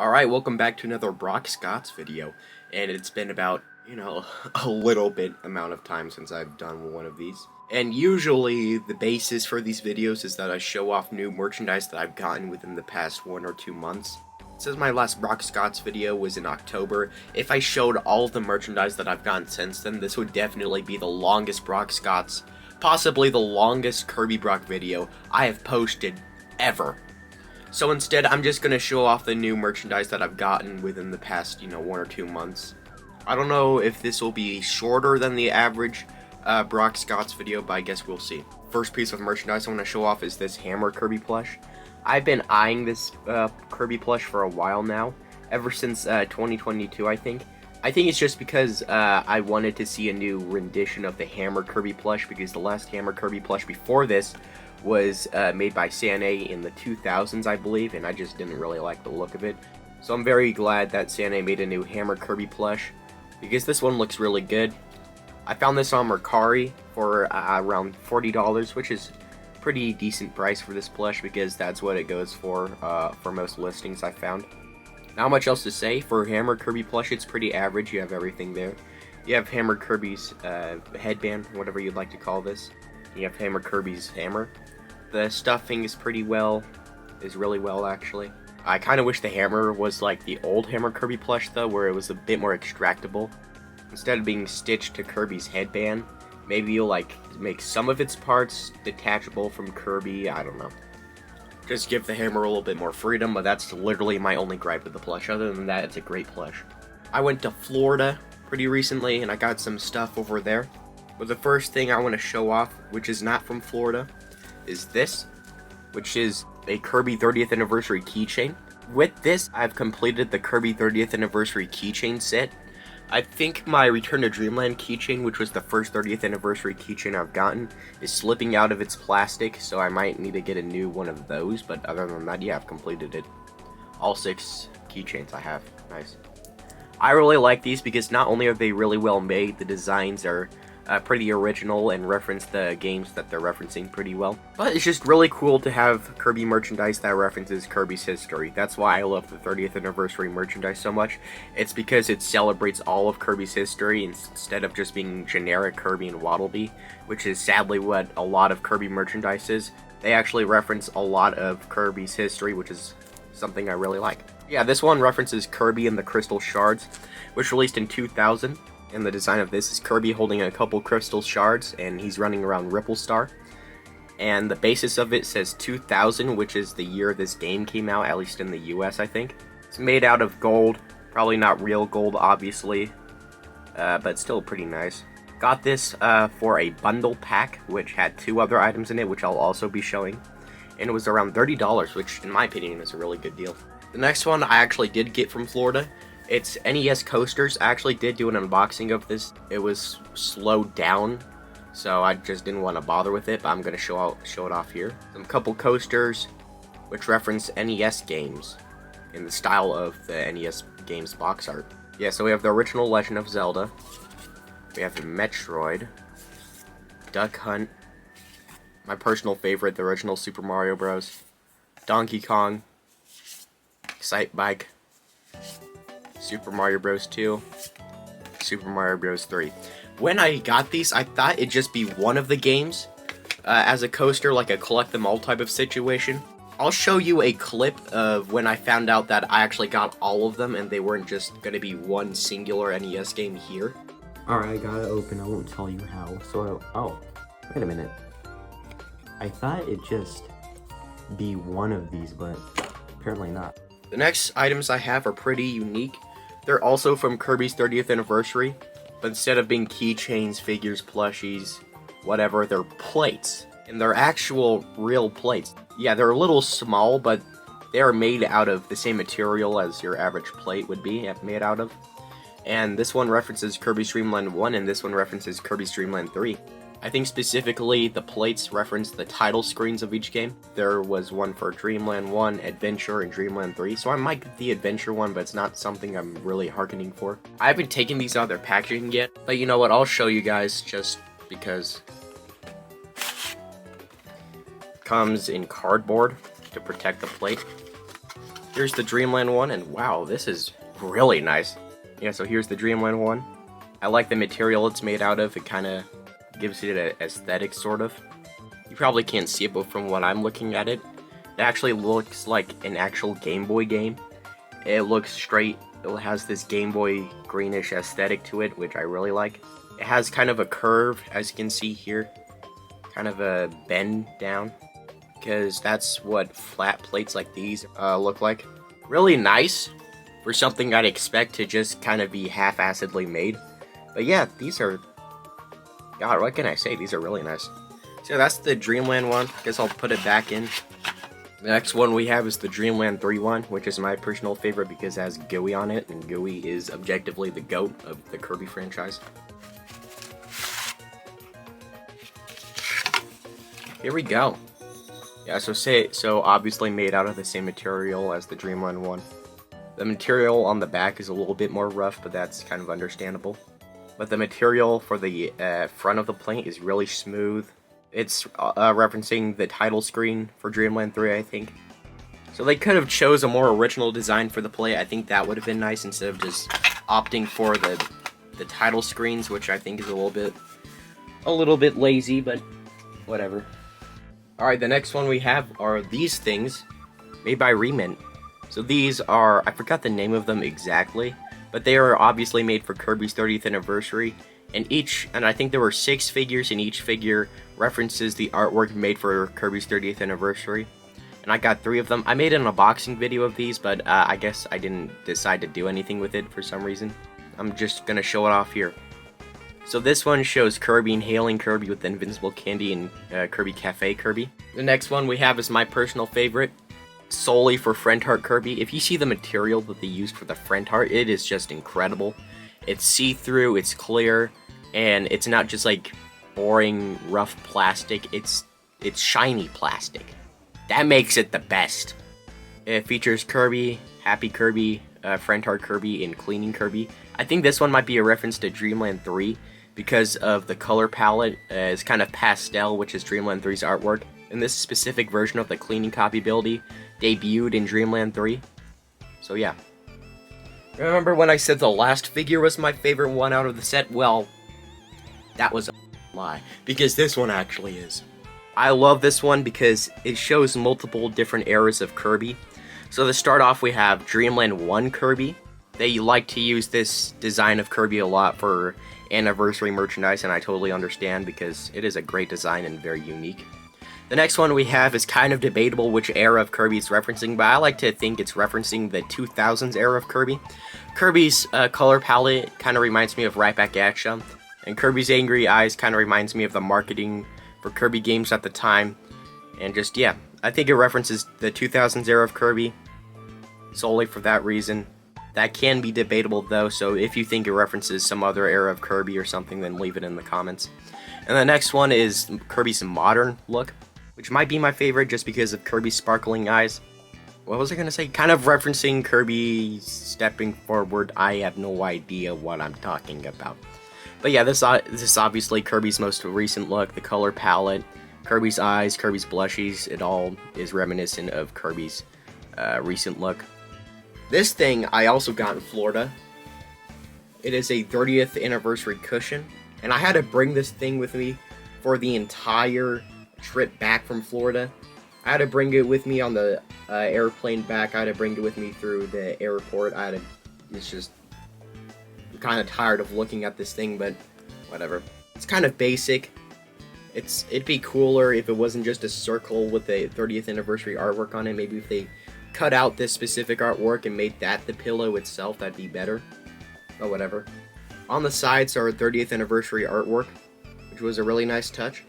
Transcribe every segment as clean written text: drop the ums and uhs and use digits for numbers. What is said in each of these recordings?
Alright, welcome back to another GOTS video, and it's been about, a little bit amount of time since I've done one of these. And usually, the basis for these videos is that I show off new merchandise that I've gotten within the past 1 or 2 months. Since my last GOTS video was in October, if I showed all of the merchandise that I've gotten since then, this would definitely be the longest GOTS, possibly the longest Kirby Brock video I have posted ever. So instead, I'm just going to show off the new merchandise that I've gotten within the past, 1 or 2 months. I don't know if this will be shorter than the average GOTS video, but I guess we'll see. First piece of merchandise I want to show off is this Hammer Kirby plush. I've been eyeing this Kirby plush for a while now, ever since 2022, I think. I think it's just because I wanted to see a new rendition of the Hammer Kirby plush, because the last Hammer Kirby plush before this was made by Sane in the 2000s, I believe, and I just didn't really like the look of it. So I'm very glad that Sane made a new Hammer Kirby plush, because this one looks really good. I found this on Mercari for around $40, which is pretty decent price for this plush, because that's what it goes for most listings I found. Not much else to say. For Hammer Kirby plush, it's pretty average. You have everything there. You have Hammer Kirby's headband, whatever you'd like to call this. You have Hammer Kirby's hammer. The stuffing is really well actually. I kind of wish the hammer was like the old Hammer Kirby plush though, where it was a bit more extractable. Instead of being stitched to Kirby's headband, maybe you'll like make some of its parts detachable from Kirby, I don't know. Just give the hammer a little bit more freedom, but that's literally my only gripe with the plush. Other than that, it's a great plush. I went to Florida pretty recently and I got some stuff over there. But the first thing I want to show off, which is not from Florida, is this, which is a Kirby 30th Anniversary keychain. With this, I've completed the Kirby 30th Anniversary keychain set. I think my Return to Dreamland keychain, which was the first 30th Anniversary keychain I've gotten, is slipping out of its plastic, so I might need to get a new one of those, but other than that, yeah, I've completed it. All 6 keychains I have. Nice. I really like these because not only are they really well made, the designs are pretty original and reference the games that they're referencing pretty well. But it's just really cool to have Kirby merchandise that references Kirby's history. That's why I love the 30th Anniversary merchandise so much. It's because it celebrates all of Kirby's history instead of just being generic Kirby and Waddle-Dee, which is sadly what a lot of Kirby merchandise is. They actually reference a lot of Kirby's history, which is something I really like. Yeah, this one references Kirby and the Crystal Shards, which released in 2000. And the design of this is Kirby holding a couple crystal shards, and he's running around Ripple Star. And the basis of it says 2000, which is the year this game came out, at least in the US, I think. It's made out of gold, probably not real gold, obviously, but still pretty nice. Got this for a bundle pack, which had 2 other items in it, which I'll also be showing. And it was around $30, which, in my opinion, is a really good deal. The next one I actually did get from Florida. It's NES coasters. I actually did do an unboxing of this. It was slowed down, so I just didn't want to bother with it, but I'm going to show it off here. Some couple coasters, which reference NES games in the style of the NES games box art. Yeah, so we have the original Legend of Zelda. We have the Metroid, Duck Hunt, my personal favorite, the original Super Mario Bros., Donkey Kong, Excite Bike, Super Mario Bros. 2, Super Mario Bros. 3. When I got these, I thought it'd just be one of the games as a coaster, like a collect them all type of situation. I'll show you a clip of when I found out that I actually got all of them and they weren't just going to be one singular NES game here. Alright, I got it open. I won't tell you how. Oh, wait a minute. I thought it'd just be one of these, but apparently not. The next items I have are pretty unique. They're also from Kirby's 30th Anniversary, but instead of being keychains, figures, plushies, whatever, they're plates. And they're actual real plates. Yeah, they're a little small, but they're made out of the same material as your average plate would be made out of. And this one references Kirby's Dream Land 1, and this one references Kirby's Dream Land 3. I think specifically the plates reference the title screens of each game. There was one for Dreamland 1, Adventure, and Dreamland 3, so I might get the Adventure one, but it's not something I'm really hearkening for. I haven't taken these out of their packaging yet, but you know what, I'll show you guys just because. It comes in cardboard to protect the plate. Here's the Dreamland one, and wow, this is really nice. Yeah, so here's the Dreamland one. I like the material it's made out of. It kind of gives it an aesthetic, sort of. You probably can't see it, but from what I'm looking at it, it actually looks like an actual Game Boy game. It looks straight. It has this Game Boy greenish aesthetic to it, which I really like. It has kind of a curve, as you can see here. Kind of a bend down. Because that's what flat plates like these look like. Really nice for something I'd expect to just kind of be half-assedly made. But yeah, these are... God, what can I say? These are really nice. So that's the Dreamland one. Guess I'll put it back in. The next one we have is the Dreamland 3 one, which is my personal favorite because it has Gooey on it, and Gooey is objectively the GOAT of the Kirby franchise. Here we go. Yeah, so obviously made out of the same material as the Dreamland one. The material on the back is a little bit more rough, but that's kind of understandable. But the material for the front of the plate is really smooth. It's referencing the title screen for Dreamland 3, I think. So they could have chose a more original design for the plate. I think that would have been nice instead of just opting for the title screens, which I think is a little bit lazy, but whatever. Alright, the next one we have are these things made by Remint. So these are, I forgot the name of them exactly, but they are obviously made for Kirby's 30th anniversary. And I think there were 6 figures, and each figure references the artwork made for Kirby's 30th anniversary. And I got 3 of them. I made an unboxing video of these, but I guess I didn't decide to do anything with it for some reason. I'm just gonna show it off here. So this one shows Kirby inhaling Kirby with the Invincible Candy and Kirby Cafe Kirby. The next one we have is my personal favorite, solely for Friend Heart Kirby. If you see the material that they used for the Friend Heart, it is just incredible. It's see-through, it's clear, and it's not just like boring, rough plastic. It's shiny plastic. That makes it the best. It features Kirby, Happy Kirby, Friend Heart Kirby, and Cleaning Kirby. I think this one might be a reference to Dreamland 3 because of the color palette. It's kind of pastel, which is Dreamland 3's artwork. And this specific version of the cleaning copy ability debuted in Dreamland 3. So yeah. Remember when I said the last figure was my favorite one out of the set? Well, that was a lie, because this one actually is. I love this one because it shows multiple different eras of Kirby. So to start off, we have Dreamland 1 Kirby. They like to use this design of Kirby a lot for anniversary merchandise, and I totally understand because it is a great design and very unique. The next one we have is kind of debatable which era of Kirby it's referencing, but I like to think it's referencing the 2000s era of Kirby. Kirby's color palette kind of reminds me of Right Back At Ya, and Kirby's angry eyes kind of reminds me of the marketing for Kirby games at the time. And just, yeah, I think it references the 2000s era of Kirby solely for that reason. That can be debatable though, so if you think it references some other era of Kirby or something, then leave it in the comments. And the next one is Kirby's modern look, which might be my favorite just because of Kirby's sparkling eyes. What was I gonna say? Kind of referencing Kirby stepping forward. I have no idea what I'm talking about. But yeah, this is obviously Kirby's most recent look. The color palette, Kirby's eyes, Kirby's blushies, it all is reminiscent of Kirby's recent look. This thing I also got in Florida. It is a 30th anniversary cushion, and I had to bring this thing with me for the entire trip back from Florida. I had to bring it with me on the airplane back. I had to bring it with me through the airport. It's just, I'm kind of tired of looking at this thing, but whatever. It's kind of basic. It'd be cooler if it wasn't just a circle with a 30th anniversary artwork on it. Maybe if they cut out this specific artwork and made that the pillow itself, that'd be better. But whatever. On the sides are 30th anniversary artwork, which was a really nice touch.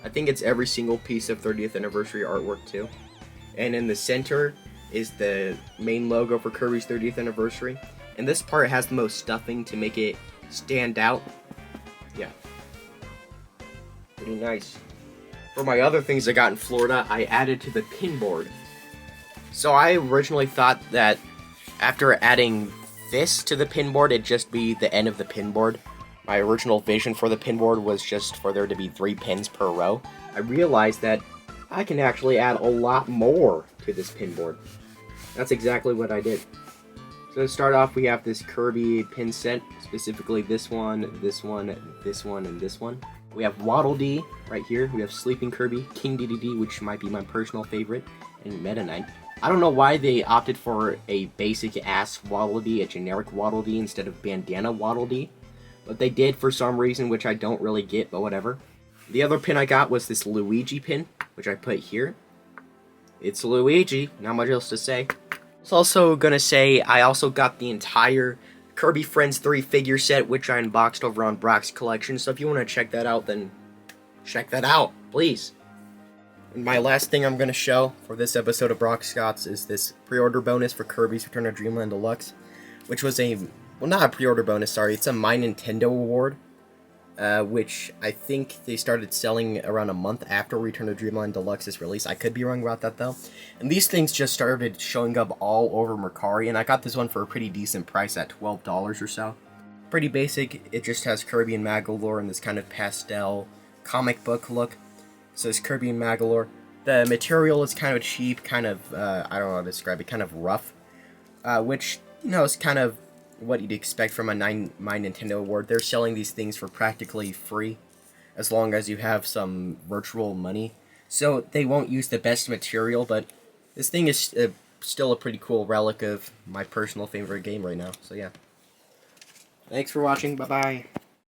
I think it's every single piece of 30th anniversary artwork too. And in the center is the main logo for Kirby's 30th anniversary. And this part has the most stuffing to make it stand out. Yeah. Pretty nice. For my other things I got in Florida, I added to the pinboard. So I originally thought that after adding this to the pinboard, it'd just be the end of the pinboard. My original vision for the pinboard was just for there to be 3 pins per row. I realized that I can actually add a lot more to this pinboard. That's exactly what I did. So to start off, we have this Kirby pin set, specifically this one, this one, this one, and this one. We have Waddle Dee right here. We have Sleeping Kirby, King Dedede, which might be my personal favorite, and Meta Knight. I don't know why they opted for a basic-ass Waddle Dee, a generic Waddle Dee, instead of Bandana Waddle Dee. But they did for some reason, which I don't really get, but whatever. The other pin I got was this Luigi pin, which I put here. It's Luigi, not much else to say. I was also gonna say I also got the entire Kirby Friends 3 figure set, which I unboxed over on Brock's Collection, so if you want to check that out, then check that out, please. And my last thing I'm gonna show for this episode of Brock Scott's is this pre-order bonus for Kirby's Return to Dreamland Deluxe, which was well, not a pre-order bonus, sorry, it's a My Nintendo award. Which I think they started selling around a month after Return to Dreamland Deluxe's release. I could be wrong about that, though. And these things just started showing up all over Mercari, and I got this one for a pretty decent price at $12 or so. Pretty basic. It just has Kirby and Magolor in this kind of pastel comic book look. It says Kirby and Magolor. The material is kind of cheap, kind of, I don't know how to describe it, kind of rough. Which, you know, is kind of what you'd expect from a My Nintendo award. They're selling these things for practically free, as long as you have some virtual money. So they won't use the best material, but this thing is still a pretty cool relic of my personal favorite game right now. So yeah. Thanks for watching. Bye-bye.